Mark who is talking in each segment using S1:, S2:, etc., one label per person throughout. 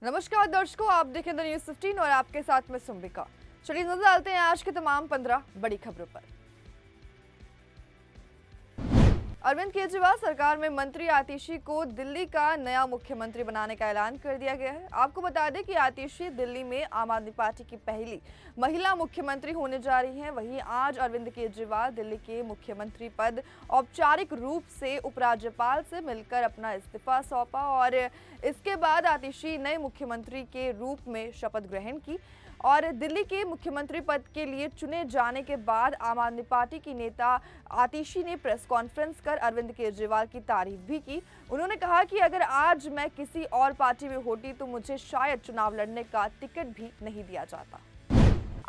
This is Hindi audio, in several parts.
S1: नमस्कार दर्शकों, आप देखें द न्यूज़ 15 और आपके साथ में सुम्बिका। चलिए नजर डालते हैं आज के तमाम 15 बड़ी खबरों पर। अरविंद केजरीवाल सरकार में मंत्री आतिशी को दिल्ली का नया मुख्यमंत्री बनाने का ऐलान कर दिया गया है। आपको बता दें कि आतिशी दिल्ली में आम आदमी पार्टी की पहली महिला मुख्यमंत्री होने जा रही हैं। वहीं आज अरविंद केजरीवाल दिल्ली के मुख्यमंत्री पद औपचारिक रूप से उपराज्यपाल से मिलकर अपना इस्तीफा सौंपा और इसके बाद आतिशी नए मुख्यमंत्री के रूप में शपथ ग्रहण की। और दिल्ली के मुख्यमंत्री पद के लिए चुने जाने के बाद आम आदमी पार्टी की नेता आतिशी ने प्रेस कॉन्फ्रेंस कर अरविंद केजरीवाल की तारीफ भी की। उन्होंने कहा कि अगर आज मैं किसी और पार्टी में होती तो मुझे शायद चुनाव लड़ने का टिकट भी नहीं दिया जाता।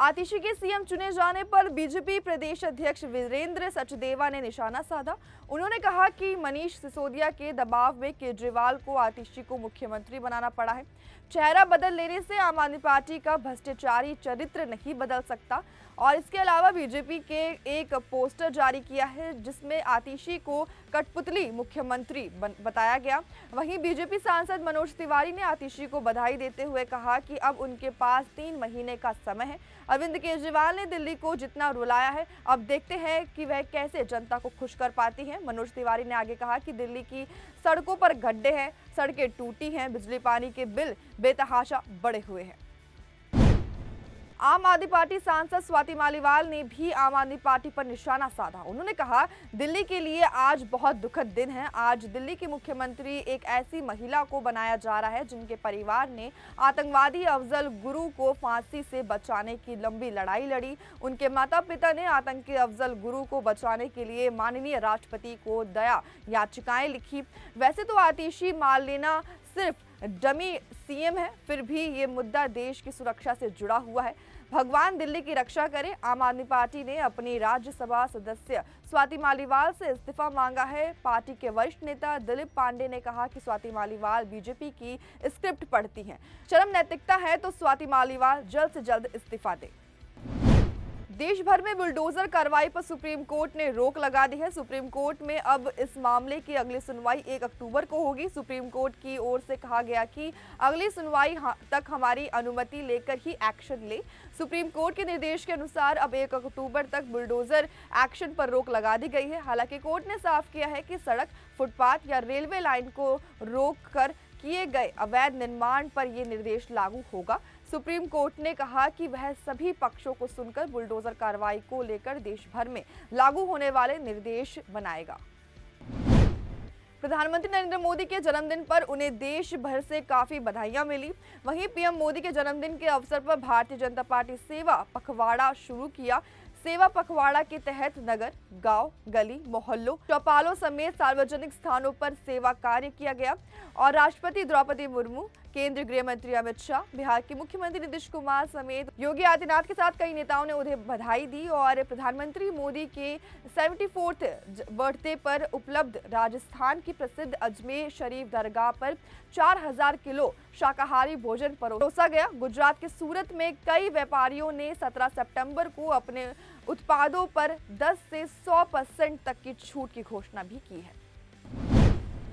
S1: आतिशी के सीएम चुने जाने पर बीजेपी प्रदेश अध्यक्ष वीरेंद्र सचदेवा ने निशाना साधा। उन्होंने कहा कि मनीष सिसोदिया के दबाव में केजरीवाल को आतिशी को मुख्यमंत्री बनाना पड़ा है। चेहरा बदल लेने से आम आदमी पार्टी का भ्रष्टाचारी चरित्र नहीं बदल सकता। और इसके अलावा बीजेपी के एक पोस्टर जारी किया है जिसमें आतिशी को कठपुतली मुख्यमंत्री बताया गया। वहीं बीजेपी सांसद मनोज तिवारी ने आतिशी को बधाई देते हुए कहा कि अब उनके पास 3 महीने का समय है। अरविंद केजरीवाल ने दिल्ली को जितना रुलाया है, अब देखते हैं कि वह कैसे जनता को खुश कर पाती हैं। मनोज तिवारी ने आगे कहा कि दिल्ली की सड़कों पर गड्ढे हैं, सड़कें टूटी हैं, बिजली पानी के बिल बेतहाशा बढ़े हुए हैं। आम आदमी पार्टी सांसद स्वाति मालीवाल ने भी आम आदमी पार्टी पर निशाना साधा। उन्होंने कहा, दिल्ली के लिए आज बहुत दुखद दिन है। आज दिल्ली की मुख्यमंत्री एक ऐसी महिला को बनाया जा रहा है जिनके परिवार ने आतंकवादी अफजल गुरु को फांसी से बचाने की लंबी लड़ाई लड़ी। उनके माता पिता ने आतंकी अफजल गुरु को बचाने के लिए माननीय राष्ट्रपति को दया याचिकाएं लिखी। वैसे तो आतिशी मालेना सिर्फ डमी सीएम है, फिर भी ये मुद्दा देश की सुरक्षा से जुड़ा हुआ है। भगवान दिल्ली की रक्षा करे। आम आदमी पार्टी ने अपनी राज्यसभा सदस्य स्वाति मालीवाल से इस्तीफा मांगा है। पार्टी के वरिष्ठ नेता दिलीप पांडे ने कहा कि स्वाति मालीवाल बीजेपी की स्क्रिप्ट पढ़ती हैं। शर्म नैतिकता है तो स्वाति मालीवाल जल्द से जल्द इस्तीफा दे। देश भर में बुलडोजर कार्रवाई पर सुप्रीम कोर्ट ने रोक लगा दी है। सुप्रीम कोर्ट में अब इस मामले की अगली सुनवाई 1 अक्टूबर को होगी। सुप्रीम कोर्ट की ओर से कहा गया कि अगली सुनवाई तक हमारी अनुमति लेकर ही एक्शन ले। सुप्रीम कोर्ट के निर्देश के अनुसार अब 1 अक्टूबर तक बुलडोजर एक्शन पर रोक लगा दी गई है। हालांकि कोर्ट ने साफ किया है कि सड़क, फुटपाथ या रेलवे लाइन को रोक कर किए गए अवैध निर्माण पर यह निर्देश लागू होगा। सुप्रीम कोर्ट ने कहा कि वह सभी पक्षों को सुनकर बुलडोजर कार्रवाई को लेकर देश भर में लागू होने वाले निर्देश बनाएगा। प्रधानमंत्री नरेंद्र मोदी के जन्मदिन पर उन्हें देश भर से काफी बधाइयां मिली। वहीं पीएम मोदी के जन्मदिन के अवसर पर भारतीय जनता पार्टी सेवा पखवाड़ा शुरू किया। सेवा पखवाड़ा के तहत नगर, गांव, गली, मोहल्लों, चौपालों समेत सार्वजनिक स्थानों पर सेवा कार्य किया गया। और राष्ट्रपति द्रौपदी मुर्मू, केंद्रीय गृह मंत्री अमित शाह, बिहार के मुख्यमंत्री नीतीश कुमार समेत योगी आदित्यनाथ के साथ कई नेताओं ने उन्हें बधाई दी। और प्रधानमंत्री मोदी के 74th बर्थडे पर उपलब्ध राजस्थान की प्रसिद्ध अजमेर शरीफ दरगाह पर 4000 किलो शाकाहारी भोजन परोसा गया। गुजरात के सूरत में कई व्यापारियों ने 17 सितंबर को अपने उत्पादों पर 10 से 100% तक की छूट की घोषणा भी की है।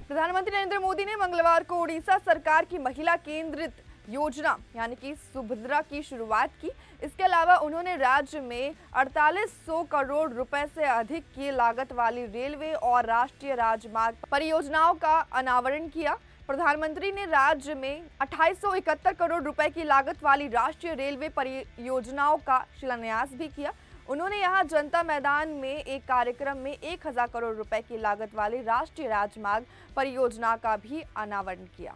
S1: प्रधानमंत्री नरेंद्र मोदी ने मंगलवार को उड़ीसा सरकार की महिला केंद्रित योजना यानी कि सुभद्रा की शुरुआत की। इसके अलावा उन्होंने राज्य में 4800 करोड़ रुपए से अधिक की लागत वाली रेलवे और राष्ट्रीय राजमार्ग परियोजनाओं का अनावरण किया। प्रधानमंत्री ने राज्य में 2871 करोड़ रुपए की लागत वाली राष्ट्रीय रेलवे परियोजनाओं का शिलान्यास भी किया। उन्होंने यहां जनता मैदान में एक कार्यक्रम में 1000 करोड़ रुपए की लागत वाली राष्ट्रीय राजमार्ग परियोजना का भी अनावरण किया।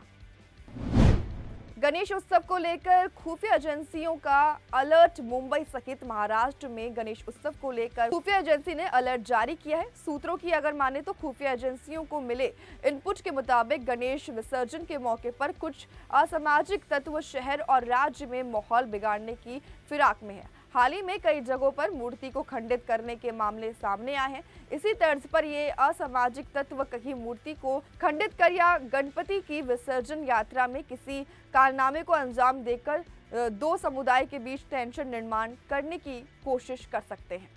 S1: गणेश उत्सव को लेकर खुफिया एजेंसियों का अलर्ट। मुंबई सहित महाराष्ट्र में गणेश उत्सव को लेकर खुफिया एजेंसी ने अलर्ट जारी किया है। सूत्रों की अगर माने तो खुफिया एजेंसियों को मिले इनपुट के मुताबिक गणेश विसर्जन के मौके पर कुछ असामाजिक तत्व शहर और राज्य में माहौल बिगाड़ने की फिराक में है। हाल ही में कई जगहों पर मूर्ति को खंडित करने के मामले सामने आए हैं। इसी तर्ज पर ये असामाजिक तत्व कहीं मूर्ति को खंडित कर या गणपति की विसर्जन यात्रा में किसी कारनामे को अंजाम देकर 2 समुदाय के बीच टेंशन निर्माण करने की कोशिश कर सकते हैं।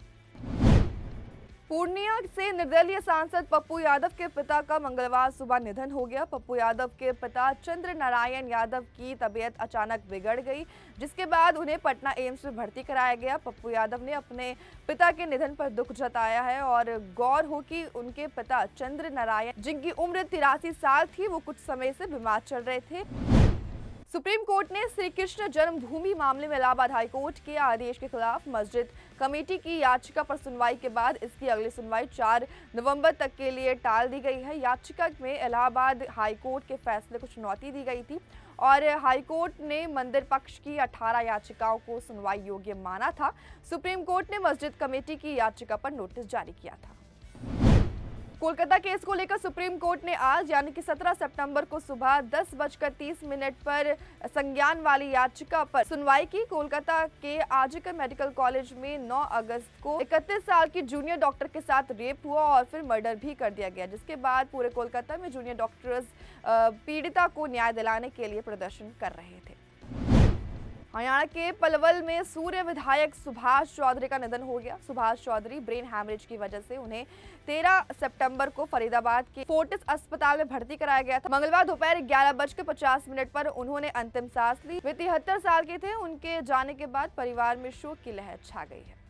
S1: पूर्णिया से निर्दलीय सांसद पप्पू यादव के पिता का मंगलवार सुबह निधन हो गया। पप्पू यादव के पिता चंद्र नारायण यादव की तबीयत अचानक बिगड़ गई, जिसके बाद उन्हें पटना एम्स में भर्ती कराया गया। पप्पू यादव ने अपने पिता के निधन पर दुख जताया है और गौर हो कि उनके पिता चंद्र नारायण, जिनकी उम्र 83 साल थी, वो कुछ समय से बीमार चल रहे थे। सुप्रीम कोर्ट ने श्री कृष्ण जन्मभूमि मामले में इलाहाबाद हाईकोर्ट के आदेश के खिलाफ मस्जिद कमेटी की याचिका पर सुनवाई के बाद इसकी अगली सुनवाई 4 नवंबर तक के लिए टाल दी गई है। याचिका में इलाहाबाद हाईकोर्ट के फैसले को चुनौती दी गई थी और हाईकोर्ट ने मंदिर पक्ष की 18 याचिकाओं को सुनवाई योग्य माना था। सुप्रीम कोर्ट ने मस्जिद कमेटी की याचिका पर नोटिस जारी किया था। कोलकाता केस को लेकर सुप्रीम कोर्ट ने आज यानी कि 17 सितंबर को सुबह 10:30 पर संज्ञान वाली याचिका पर सुनवाई की। कोलकाता के आरजीकर मेडिकल कॉलेज में 9 अगस्त को 31 साल की जूनियर डॉक्टर के साथ रेप हुआ और फिर मर्डर भी कर दिया गया, जिसके बाद पूरे कोलकाता में जूनियर डॉक्टर्स पीड़िता को न्याय दिलाने के लिए प्रदर्शन कर रहे थे। हरियाणा के पलवल में सूर्य विधायक सुभाष चौधरी का निधन हो गया। सुभाष चौधरी ब्रेन हैमरेज की वजह से उन्हें 13 सितंबर को फरीदाबाद के फोर्टिस अस्पताल में भर्ती कराया गया था। मंगलवार दोपहर 11:50 पर उन्होंने अंतिम सांस ली। वे 73 साल के थे। उनके जाने के बाद परिवार में शोक की लहर छा गई है।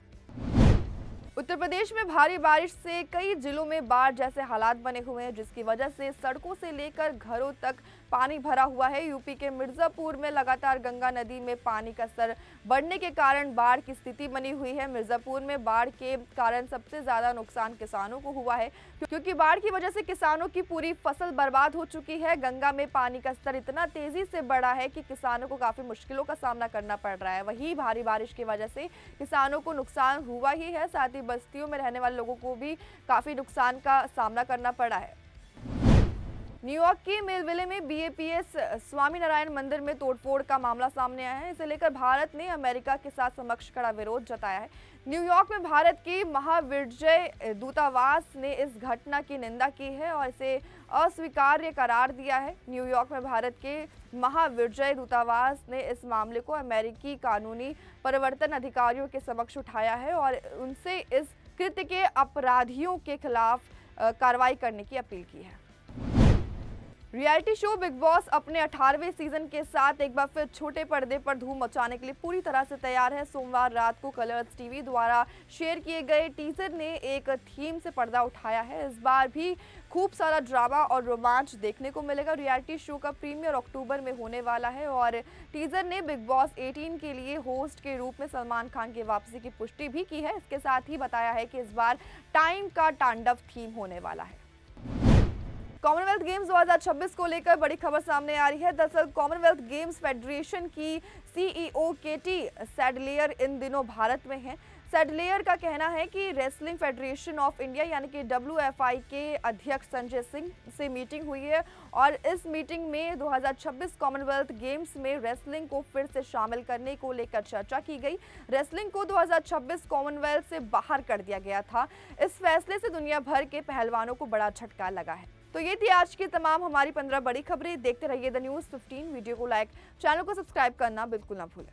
S1: उत्तर प्रदेश में भारी बारिश से कई जिलों में बाढ़ जैसे हालात बने हुए हैं, जिसकी वजह से सड़कों से लेकर घरों तक पानी भरा हुआ है। यूपी के मिर्जापुर में लगातार गंगा नदी में पानी का स्तर बढ़ने के कारण बाढ़ की स्थिति बनी हुई है। मिर्जापुर में बाढ़ के कारण सबसे ज्यादा नुकसान किसानों को हुआ है, क्योंकि बाढ़ की वजह से किसानों की पूरी फसल बर्बाद हो चुकी है। गंगा में पानी का स्तर इतना तेजी से बढ़ा है कि किसानों को काफी मुश्किलों का सामना करना पड़ रहा है। वहीं भारी बारिश की वजह से किसानों को नुकसान हुआ ही है, साथ ही बस्तियों में रहने वाले लोगों को भी काफी नुकसान का सामना करना पड़ा है। न्यूयॉर्क के मेलविले में बीएपीएस स्वामीनारायण मंदिर में तोड़फोड़ का मामला सामने आया है। इसे लेकर भारत ने अमेरिका के साथ समक्ष कड़ा विरोध जताया है। न्यूयॉर्क में भारत के महाविजय दूतावास ने इस घटना की निंदा की है और इसे अस्वीकार्य करार दिया है। न्यूयॉर्क में भारत के महाविजय दूतावास ने इस मामले को अमेरिकी कानूनी प्रवर्तन अधिकारियों के समक्ष उठाया है और उनसे इस कृत्य के अपराधियों के खिलाफ कार्रवाई करने की अपील की है। रियलिटी शो बिग बॉस अपने 18वें सीजन के साथ एक बार फिर छोटे पर्दे पर धूम मचाने के लिए पूरी तरह से तैयार है। सोमवार रात को कलर्स टीवी द्वारा शेयर किए गए टीजर ने एक थीम से पर्दा उठाया है। इस बार भी खूब सारा ड्रामा और रोमांच देखने को मिलेगा। रियलिटी शो का प्रीमियर अक्टूबर में होने वाला है और टीजर ने बिग बॉस 18 के लिए होस्ट के रूप में सलमान खान की वापसी की पुष्टि भी की है। इसके साथ ही बताया है कि इस बार टाइम का तांडव थीम होने वाला है। कॉमनवेल्थ गेम्स 2026 को लेकर बड़ी खबर सामने आ रही है। दरअसल कॉमनवेल्थ गेम्स फेडरेशन की सीईओ केटी सैडलेयर इन दिनों भारत में हैं। सैडलेयर का कहना है कि रेसलिंग फेडरेशन ऑफ इंडिया यानी कि WFI के अध्यक्ष संजय सिंह से मीटिंग हुई है और इस मीटिंग में 2026 कॉमनवेल्थ गेम्स में रेसलिंग को फिर से शामिल करने को लेकर चर्चा की गई। रेसलिंग को 2026 कॉमनवेल्थ से बाहर कर दिया गया था। इस फैसले से दुनिया भर के पहलवानों को बड़ा झटका लगा है। तो ये थी आज की तमाम हमारी 15 बड़ी खबरें। देखते रहिए द न्यूज़ 15। वीडियो को लाइक, चैनल को सब्सक्राइब करना बिल्कुल ना भूलें।